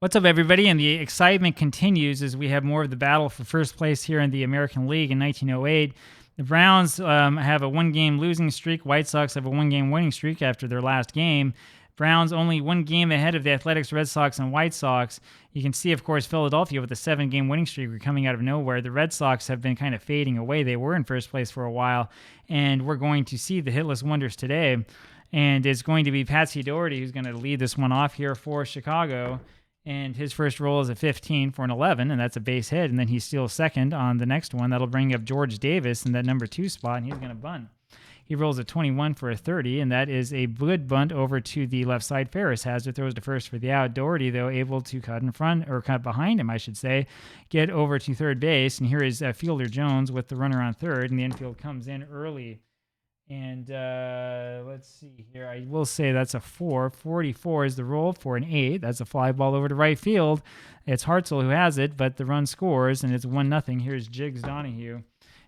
What's up, everybody? And the excitement continues as we have more of the battle for first place here in the American League in 1908. The Browns have a one-game losing streak. White Sox have a one-game winning streak after their last game. Browns only one game ahead of the Athletics, Red Sox, and White Sox. You can see, of course, Philadelphia with a 7-game winning streak coming out of nowhere. The Red Sox have been kind of fading away. They were in first place for a while, and we're going to see the hitless wonders today. And it's going to be Patsy Doherty who's going to lead this one off here for Chicago. And his first roll is a 15 for an 11, and that's a base hit. And then he steals second on the next one. That'll bring up George Davis in that number 2 spot, and he's going to bunt. He rolls a 21 for a 30, and that is a good bunt over to the left side. Ferris has it, throws to first for the out. Doherty, though, able to cut in front, or cut behind him, I should say, get over to third base. And here is Fielder Jones with the runner on third, and the infield comes in early. And let's see here. I will say that's a 4. 44 is the roll for an 8. That's a fly ball over to right field. It's Hartzell who has it, but the run scores, and it's 1-0. Here's Jiggs Donahue.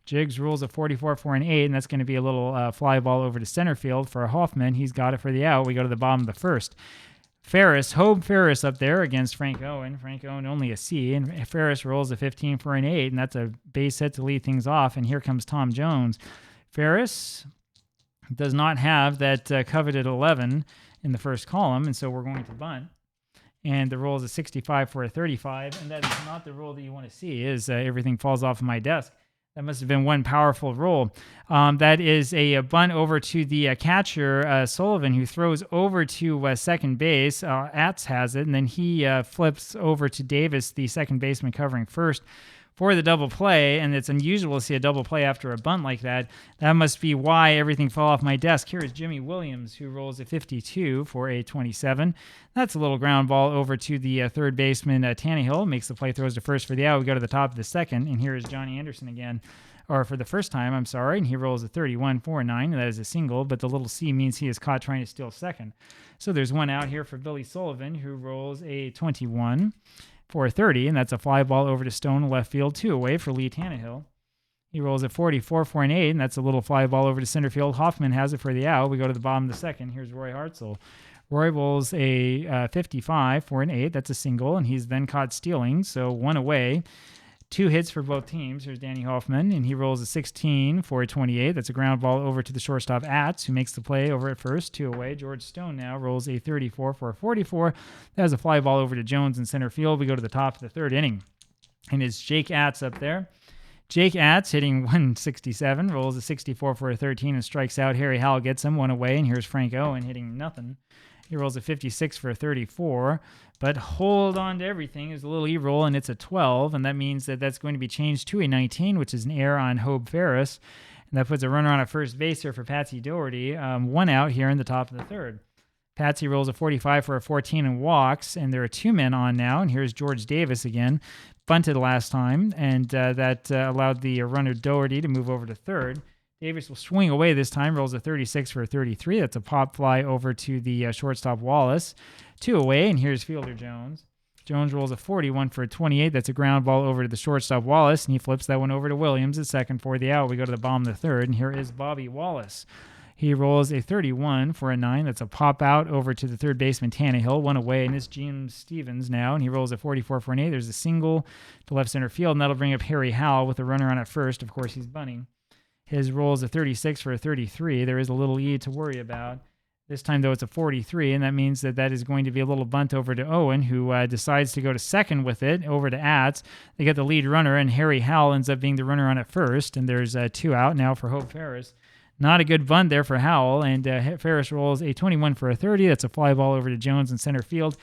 Jiggs rolls a 44 for an 8, and that's going to be a little fly ball over to center field for Hoffman. He's got it for the out. We go to the bottom of the first. Hobe Ferris up there against Frank Owen. Frank Owen only a C, and Ferris rolls a 15 for an 8, and that's a base hit to lead things off. And here comes Tom Jones. Ferris does not have that coveted 11 in the first column, and so we're going to bunt. And the roll is a 65 for a 35, and that is not the roll that you want to see, is everything falls off of my desk. That must have been one powerful roll. That is a bunt over to the catcher, Sullivan, who throws over to second base. Atz has it, and then he flips over to Davis, the second baseman covering first, for the double play, and it's unusual to see a double play after a bunt like that. That must be why everything fell off my desk. Here is Jimmy Williams, who rolls a 52 for a 27. That's a little ground ball over to the third baseman, Tannehill. Makes the play, throws to first for the out. We go to the top of the second, and here is Johnny Anderson again. Or for the first time, I'm sorry, and he rolls a 31 for a 9, and that is a single, but the little C means he is caught trying to steal second. So there's one out here for Billy Sullivan, who rolls a 21 for a 30, and that's a fly ball over to Stone left field, 2 away for Lee Tannehill. He rolls a 44 for an 8, and that's a little fly ball over to center field. Hoffman has it for the out. We go to the bottom of the second. Here's Roy Hartzell. Roy rolls a 55 for an 8. That's a single, and he's then caught stealing, so 1 away. 2 hits for both teams. Here's Danny Hoffman, and he rolls a 16 for a 28. That's a ground ball over to the shortstop, Atz, who makes the play over at first, 2 away. George Stone now rolls a 34 for a 44. That has a fly ball over to Jones in center field. We go to the top of the third inning, and it's Jake Atz up there. Jake Atz hitting 167, rolls a 64 for a 13 and strikes out. Harry Howell gets him, 1 away, and here's Frank Owen hitting nothing. He rolls a 56 for a 34, but hold on to everything. There's a little E-roll, and it's a 12, and that means that that's going to be changed to a 19, which is an error on Hobe Ferris, and that puts a runner on at first base here for Patsy Doherty. 1 out here in the top of the third. Patsy rolls a 45 for a 14 and walks, and there are 2 men on now, and here's George Davis again. Bunted last time, and that allowed the runner Doherty to move over to third. Davis will swing away this time, rolls a 36 for a 33. That's a pop fly over to the shortstop Wallace. 2 away, and here's Fielder Jones. Jones rolls a 41 for a 28. That's a ground ball over to the shortstop Wallace, and he flips that one over to Williams at second for the out. We go to the bottom of the third, and here is Bobby Wallace. He rolls a 31 for a 9. That's a pop out over to the third baseman Tannehill, 1 away, and it's James Stevens now, and he rolls a 44 for an 8. There's a single to left center field, and that'll bring up Harry Howell with a runner on at first. Of course, he's bunting. His roll is a 36 for a 33. There is a little E to worry about. This time, though, it's a 43, and that means that is going to be a little bunt over to Owen, who decides to go to second with it, over to Atz. They get the lead runner, and Harry Howell ends up being the runner on at first, and there's 2 out now for Hobe Ferris. Not a good bunt there for Howell, and Ferris rolls a 21 for a 30. That's a fly ball over to Jones in center field.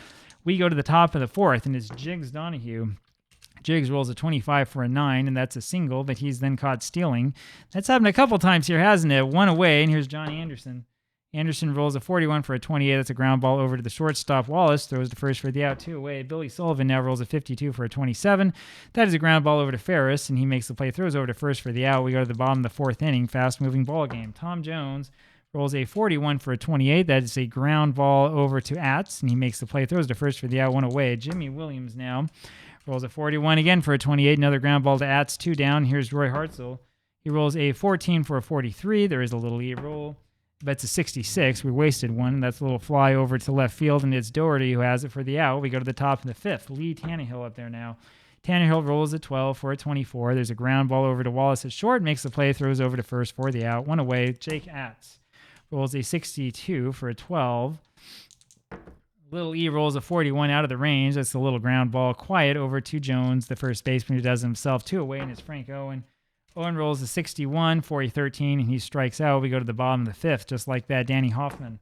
We go to the top of the fourth, and it's Jiggs Donahue. Jiggs rolls a 25 for a 9, and that's a single, but he's then caught stealing. That's happened a couple times here, hasn't it? 1 away, and here's Johnny Anderson. Anderson rolls a 41 for a 28. That's a ground ball over to the shortstop. Wallace throws to first for the out, 2 away. Billy Sullivan now rolls a 52 for a 27. That is a ground ball over to Ferris, and he makes the play, throws over to first for the out. We go to the bottom of the fourth inning, fast-moving ball game. Tom Jones rolls a 41 for a 28. That is a ground ball over to Atz, and he makes the play, throws to first for the out, 1 away. Jimmy Williams now rolls a 41 again for a 28. Another ground ball to Atz, 2 down. Here's Roy Hartzell. He rolls a 14 for a 43. There is a little E-roll. That's a 66. We wasted one, and that's a little fly over to left field, and it's Doherty who has it for the out. We go to the top of the fifth. Lee Tannehill up there now. Tannehill rolls at 12 for a 24. There's a ground ball over to Wallace at short, makes the play, throws over to first for the out. One away. Jake Atz rolls a 62 for a 12. Little E rolls a 41 out of the range. That's the little ground ball. Quiet over to Jones, the first baseman who does himself. Two away, and it's Frank Owen. Owen rolls a 61 for a 13, and he strikes out. We go to the bottom of the fifth, just like that. Danny Hoffman.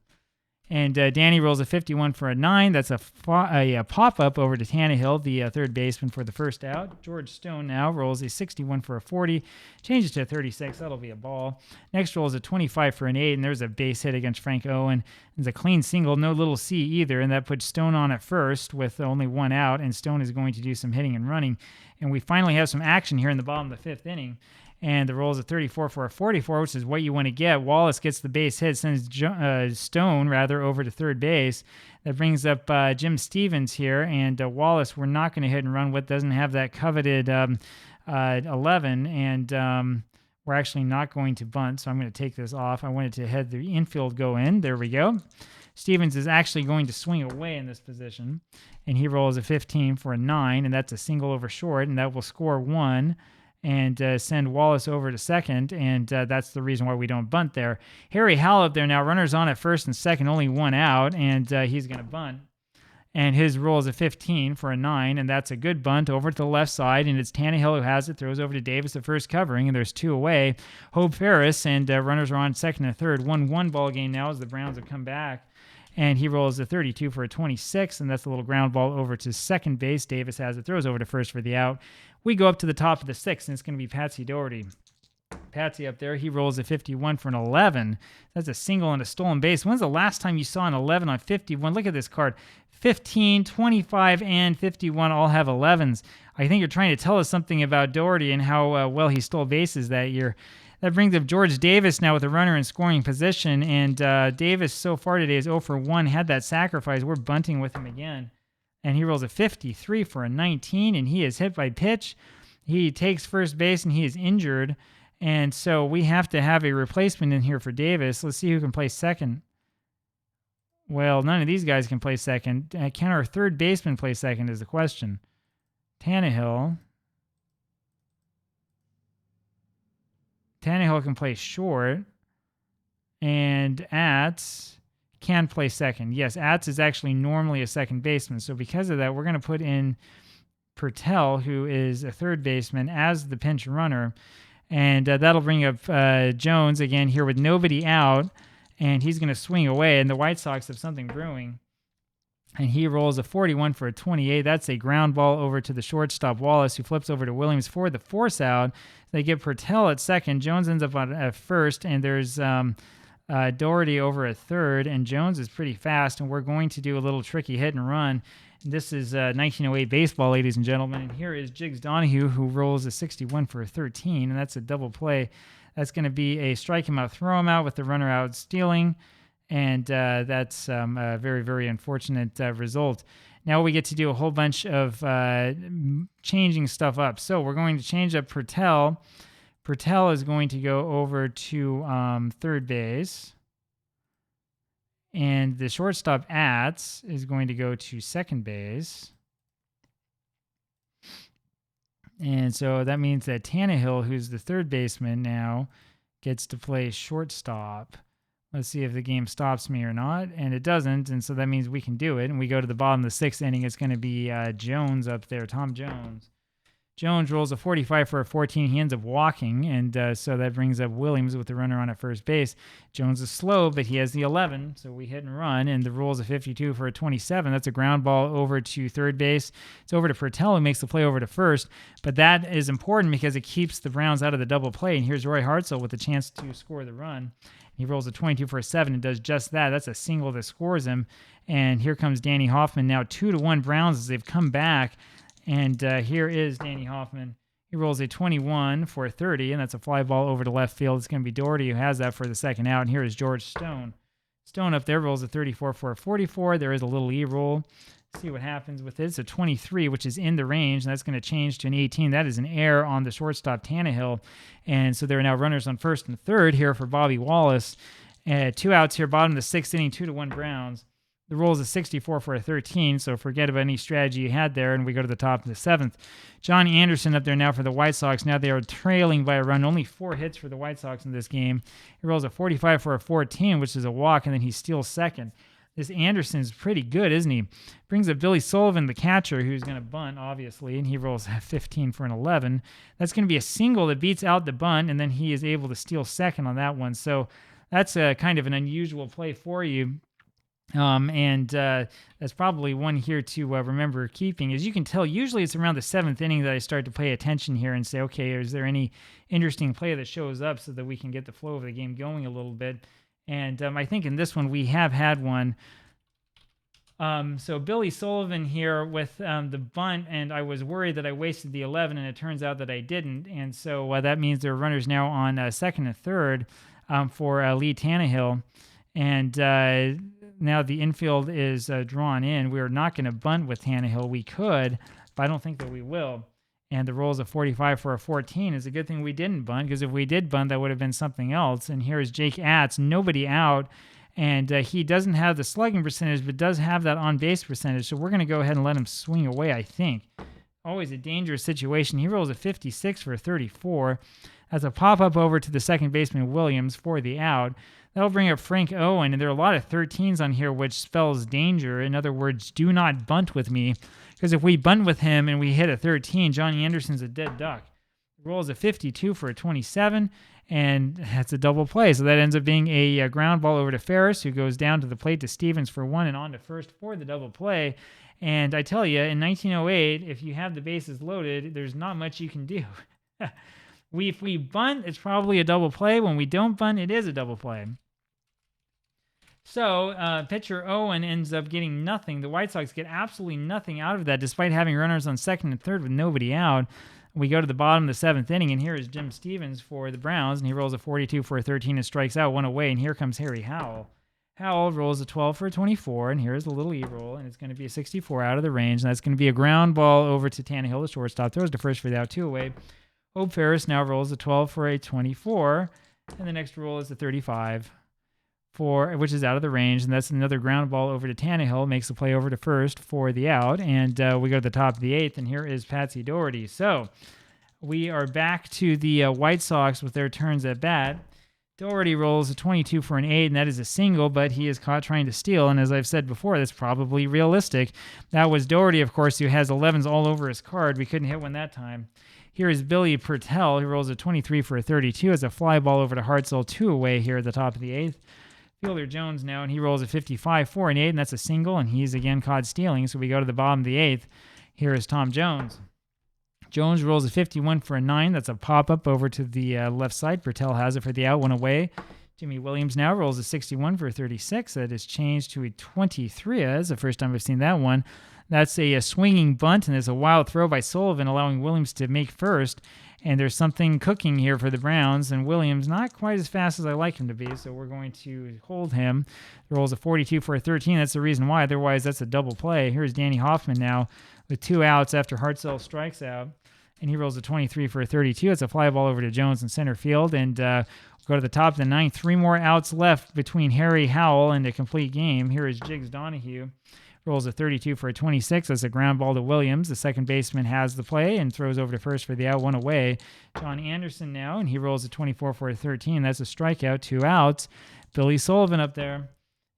And Danny rolls a 51 for a 9. That's a pop-up over to Tannehill, the third baseman, for the first out. George Stone now rolls a 61 for a 40. Changes to a 36. That'll be a ball. Next rolls a 25 for an 8, and there's a base hit against Frank Owen. There's a clean single, no little C either, and that puts Stone on at first with only one out, and Stone is going to do some hitting and running. And we finally have some action here in the bottom of the fifth inning. And the roll is a 34 for a 44, which is what you want to get. Wallace gets the base hit, sends Stone over to third base. That brings up Jim Stevens here. And Wallace, we're not going to hit and run with, doesn't have that coveted 11. And we're actually not going to bunt, so I'm going to take this off. I wanted to have the infield go in. There we go. Stevens is actually going to swing away in this position. And he rolls a 15 for a 9, and that's a single over short, and that will score 1. And send Wallace over to second, and that's the reason why we don't bunt there. Harry Howell up there now, runners on at first and second, only one out, and he's going to bunt. And his roll is a 15 for a 9, and that's a good bunt over to the left side, and it's Tannehill who has it, throws over to Davis, the first covering, and there's two away. Hope Ferris, and runners are on second and third. 1-1 ball game now as the Browns have come back. And he rolls a 32 for a 26, and that's a little ground ball over to second base. Davis has it, throws over to first for the out. We go up to the top of the sixth, and it's going to be Patsy Doherty. Patsy up there, he rolls a 51 for an 11. That's a single and a stolen base. When's the last time you saw an 11 on 51? Look at this card. 15, 25, and 51 all have 11s. I think you're trying to tell us something about Doherty and how well he stole bases that year. That brings up George Davis now with a runner in scoring position, and Davis so far today is 0 for 1, had that sacrifice. We're bunting with him again. And he rolls a 53 for a 19, and he is hit by pitch. He takes first base, and he is injured. And so we have to have a replacement in here for Davis. Let's see who can play second. Well, none of these guys can play second. Can our third baseman play second is the question. Tannehill can play short. And Atz can play second. Yes, Atz is actually normally a second baseman. So because of that, we're going to put in Pertel, who is a third baseman, as the pinch runner. And that'll bring up Jones again here with nobody out. And he's going to swing away. And the White Sox have something brewing. And he rolls a 41 for a 28. That's a ground ball over to the shortstop, Wallace, who flips over to Williams for the force out. They get Pertel at second. Jones ends up at first. And there's Doherty over at third, and Jones is pretty fast, and we're going to do a little tricky hit and run. This is 1908 baseball, ladies and gentlemen, and here is Jiggs Donahue, who rolls a 61 for a 13, and that's a double play. That's going to be a strike him out, throw him out with the runner out stealing, and that's a very, very unfortunate result. Now we get to do a whole bunch of changing stuff up. So we're going to change up Pertel. Pertel is going to go over to third base. And the shortstop, Atz, is going to go to second base. And so that means that Tannehill, who's the third baseman now, gets to play shortstop. Let's see if the game stops me or not. And it doesn't, and so that means we can do it. And we go to the bottom of the sixth inning. It's going to be Jones up there, Tom Jones. Jones rolls a 45 for a 14. He ends up walking, and so that brings up Williams with the runner on at first base. Jones is slow, but he has the 11, so we hit and run, and the roll is a 52 for a 27. That's a ground ball over to third base. It's over to Pertel, who makes the play over to first, but that is important because it keeps the Browns out of the double play, and here's Roy Hartzell with a chance to score the run. He rolls a 22 for a 7 and does just that. That's a single that scores him, and here comes Danny Hoffman now 2-1 Browns as they've come back. And here is Danny Hoffman. He rolls a 21 for a 30, and that's a fly ball over to left field. It's going to be Doherty who has that for the second out. And here is George Stone. Stone up there rolls a 34 for a 44. There is a little E-roll. See what happens with it. It's a 23, which is in the range, and that's going to change to an 18. That is an error on the shortstop, Tannehill. And so there are now runners on first and third here for Bobby Wallace. 2 outs here, bottom of the 6th inning, 2-1 Browns. The roll is a 64 for a 13, so forget about any strategy you had there, and we go to the top of the 7th. John Anderson up there now for the White Sox. Now they are trailing by a run. Only 4 hits for the White Sox in this game. He rolls a 45 for a 14, which is a walk, and then he steals second. This Anderson's pretty good, isn't he? Brings up Billy Sullivan, the catcher, who's going to bunt, obviously, and he rolls 15 for an 11. That's going to be a single that beats out the bunt, and then he is able to steal second on that one. So that's a kind of an unusual play for you. That's probably one here to remember keeping. As you can tell, usually it's around the 7th inning that I start to pay attention here and say, okay, is there any interesting play that shows up so that we can get the flow of the game going a little bit? And I think in this one we have had one. So Billy Sullivan here with the bunt, and I was worried that I wasted the 11, and it turns out that I didn't. And so that means there are runners now on second and third for Lee Tannehill. And now the infield is drawn in. We're not going to bunt with Tannehill. We could, but I don't think that we will. And the roll is a 45 for a 14. It's a good thing we didn't bunt, because if we did bunt, that would have been something else. And here is Jake Atz, nobody out. And he doesn't have the slugging percentage, but does have that on-base percentage. So we're going to go ahead and let him swing away, I think. Always a dangerous situation. He rolls a 56 for a 34. That's a pop-up over to the second baseman, Williams, for the out. That'll bring up Frank Owen, and there are a lot of 13s on here, which spells danger. In other words, do not bunt with me, because if we bunt with him and we hit a 13, Johnny Anderson's a dead duck. The roll is a 52 for a 27, and that's a double play. So that ends up being a ground ball over to Ferris, who goes down to the plate to Stevens for 1 and on to first for the double play. And I tell you, in 1908, if you have the bases loaded, there's not much you can do. If we bunt, it's probably a double play. When we don't bunt, it is a double play. So pitcher Owen ends up getting nothing. The White Sox get absolutely nothing out of that, despite having runners on second and third with nobody out. We go to the bottom of the 7th inning, and here is Jim Stevens for the Browns, and he rolls a 42 for a 13 and strikes out 1 away, and here comes Harry Howell. Howell rolls a 12 for a 24, and here's the little E-roll, and it's going to be a 64 out of the range, and that's going to be a ground ball over to Tannehill, the shortstop, throws to first for the out, 2 away. Hope Ferris now rolls a 12 for a 24, and the next roll is a 35. Which is out of the range, and that's another ground ball over to Tannehill, makes the play over to first for the out, and we go to the top of the 8th, and here is Patsy Doherty. So we are back to the White Sox with their turns at bat. Doherty rolls a 22 for an 8, and that is a single, but he is caught trying to steal, and as I've said before, that's probably realistic. That was Doherty, of course, who has 11s all over his card. We couldn't hit one that time. Here is Billy Pertell, who rolls a 23 for a 32 as a fly ball over to Hartzell, 2 away here at the top of the 8th. Fielder Jones now, and he rolls a 55 for an 8, and that's a single, and he's again caught stealing, so we go to the bottom of the 8th. Here is Tom Jones. Jones rolls a 51 for a 9. That's a pop-up over to the left side. Pertell has it for the out, 1 away. Jimmy Williams now rolls a 61 for a 36. That is changed to a 23. That's the first time I've seen that one. That's a swinging bunt, and there's a wild throw by Sullivan, allowing Williams to make first. And there's something cooking here for the Browns, and Williams not quite as fast as I like him to be, so we're going to hold him. He rolls a 42 for a 13. That's the reason why. Otherwise, that's a double play. Here's Danny Hoffman now with 2 outs after Hartzell strikes out, and he rolls a 23 for a 32. It's a fly ball over to Jones in center field, and we'll go to the top of the 9th. 3 more outs left between Harry Howell and a complete game. Here is Jiggs Donahue. Rolls a 32 for a 26 as a ground ball to Williams. The second baseman has the play and throws over to first for the out, 1 away. John Anderson now, and he rolls a 24 for a 13. That's a strikeout, 2 outs. Billy Sullivan up there.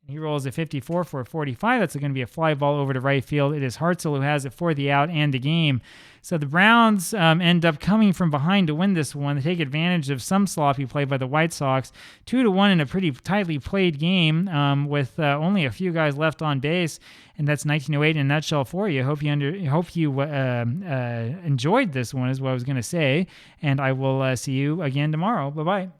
He rolls a 54 for a 45. That's going to be a fly ball over to right field. It is Hartzell who has it for the out and the game. So the Browns end up coming from behind to win this one. They take advantage of some sloppy play by the White Sox. 2-1 in a pretty tightly played game with only a few guys left on base. And that's 1908 in a nutshell for you. Hope you enjoyed this one is what I was going to say. And I will see you again tomorrow. Bye-bye.